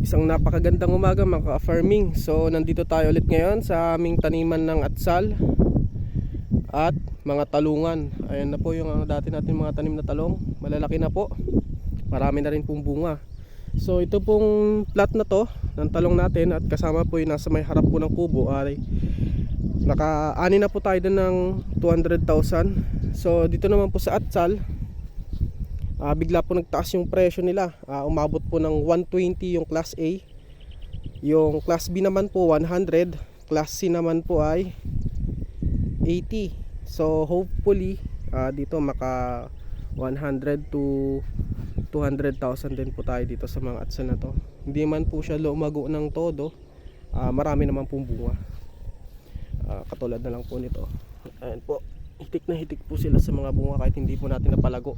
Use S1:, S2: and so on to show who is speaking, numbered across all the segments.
S1: Isang napakagandang umaga mga ka-farming. So nandito tayo ulit ngayon sa aming taniman ng atsal at mga talungan. Ayan na po yung dati natin mga tanim na talong. Malalaki na po. Marami na rin pong bunga. So ito pong plot na to ng talong natin at kasama po yung nasa may harap po ng kubo ay naka-ani na po tayo doon ng 200,000. So dito naman po sa atsal, bigla po nagtaas yung presyo nila. Umabot po ng 120 yung class A. Yung class B naman po 100. Class C naman po ay 80. So hopefully dito maka 100 to 200,000 din po tayo dito sa mga atsal na to. Hindi man po siya lumago ng todo. Marami naman pong bunga. Katulad na lang po nito. Ayan po. Hitik na hitik po sila sa mga bunga kahit hindi po natin napalago.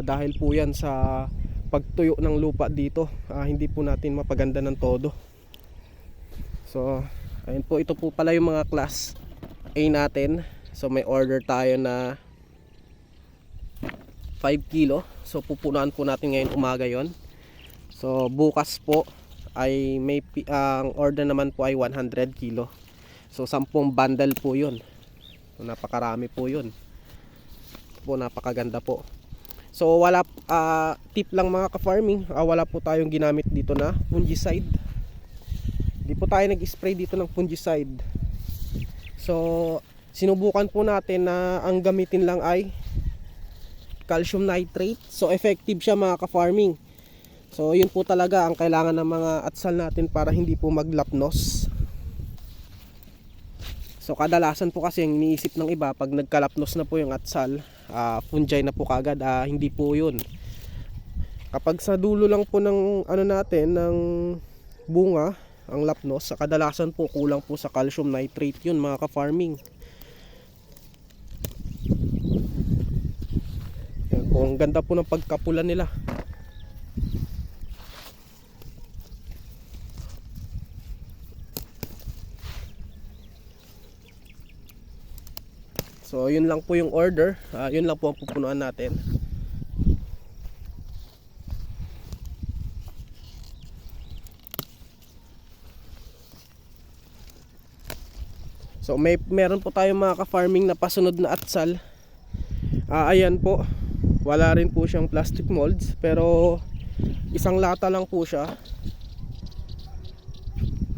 S1: Dahil po yan sa pagtuyo ng lupa dito, hindi po natin mapaganda ng todo. So ayun po, ito po pala yung mga class A natin. So may order tayo na 5 kilo. So pupunuan po natin ngayon umaga yon. So bukas po ay may ang order naman po ay 100 kilo. So 10 bundle po yun. So, napakarami po yun. Ito po, napakaganda po. So wala tip lang mga ka-farming, wala po tayong ginamit dito na fungicide. Hindi po tayo nag-spray dito ng fungicide. So sinubukan po natin na ang gamitin lang ay calcium nitrate. So effective siya mga ka-farming. So yun po talaga ang kailangan ng mga atsal natin para hindi po maglapnos. So kadalasan po kasi ang iniisip ng iba pag nagkalapnos na po yung atsal, fungi na po kagad. Hindi po yun. Kapag sa dulo lang po ng ano natin, ng bunga ang lapnos, sa kadalasan po kulang po sa calcium nitrate yun mga ka-farming. Yan po, ang ganda po ng pagkapula nila. So yun lang po yung order, yun lang po ang pupunuan natin. So meron po tayong mga ka-farming na pasunod na atsal. Ayan po, wala rin po siyang plastic molds, pero isang lata lang po siya.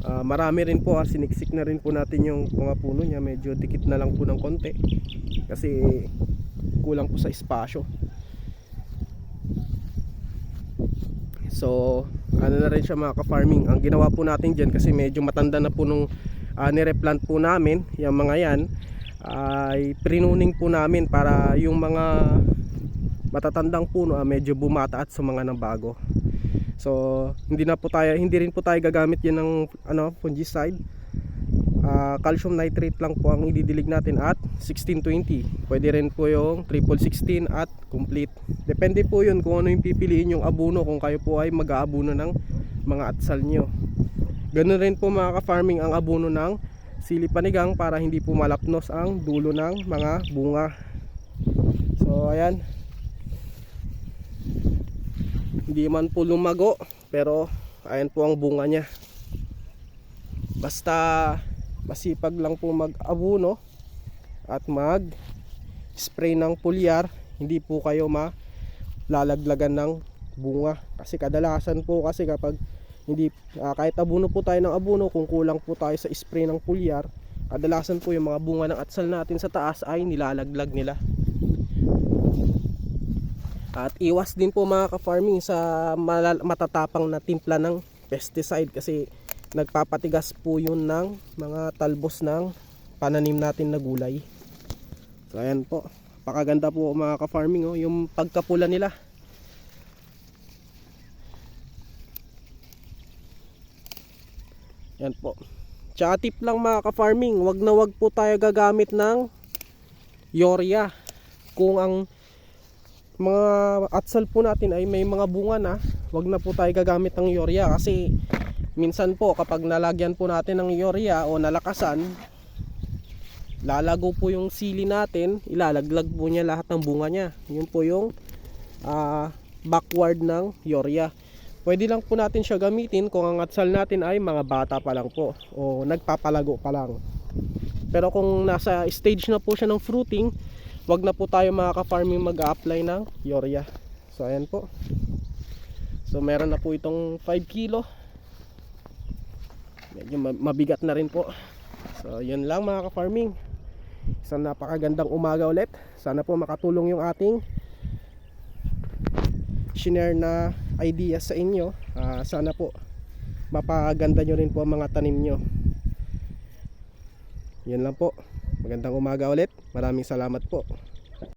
S1: Marami rin po, siniksik na rin po natin yung mga puno niya. Medyo dikit na lang po ng konti kasi kulang po sa espasyo. So ano na rin siya mga ka-farming. Ang ginawa po natin dyan, kasi medyo matanda na po nung nireplant po namin yung mga yan, ay pruning po namin para yung mga matatandang puno medyo bumata at sumanga ng bago. So hindi rin po tayo gagamit yan ng fungicide. Calcium nitrate lang po ang ididilig natin at 1620. Pwede rin po yung 1616 at complete. Depende po yun kung ano yung pipiliin yung abono, kung kayo po ay mag-aabono ng mga atsal nyo. Ganun rin po mga ka-farming ang abono ng sili panigang para hindi po malapnos ang dulo ng mga bunga. So ayan, hindi man po lumago, pero ayan po ang bunga niya. Basta masipag lang po mag-abono at mag-spray ng foliar, hindi po kayo malalaglagan ng bunga. Kasi kadalasan po kasi kapag hindi kahit abono po tayo ng abono, kung kulang po tayo sa spray ng foliar, kadalasan po yung mga bunga ng atsal natin sa taas ay nilalaglag nila. At iwas din po mga ka-farming sa matatapang na timpla ng pesticide, kasi nagpapatigas po yun ng mga talbos ng pananim natin na gulay. So ayan po, pakaganda po mga ka-farming, yung pagkapula nila. Yan po. Tsaka tip lang mga ka-farming, wag na wag po tayo gagamit ng urea kung ang mga atsal po natin ay may mga bunga na. Wag na po tayo gagamit ng urea, kasi minsan po kapag nalagyan po natin ng urea o nalakasan, lalago po yung sili natin, ilalaglag po niya lahat ng bunga niya. Yun po yung backward ng urea. pwede lang po natin siya gamitin kung ang atsal natin ay mga bata pa lang po o nagpapalago pa lang. Pero kung nasa stage na po siya ng fruiting, wag na po tayo mga ka-farming mag-a-apply ng urea. So ayan po. So meron na po itong 5 kilo. Medyo mabigat na rin po. So yun lang mga ka-farming. Isang napakagandang umaga ulit. Sana po makatulong yung ating share na ideas sa inyo. Sana po mapaganda nyo rin po ang mga tanim nyo. Yan lang po. Magandang umaga ulit. Maraming salamat po.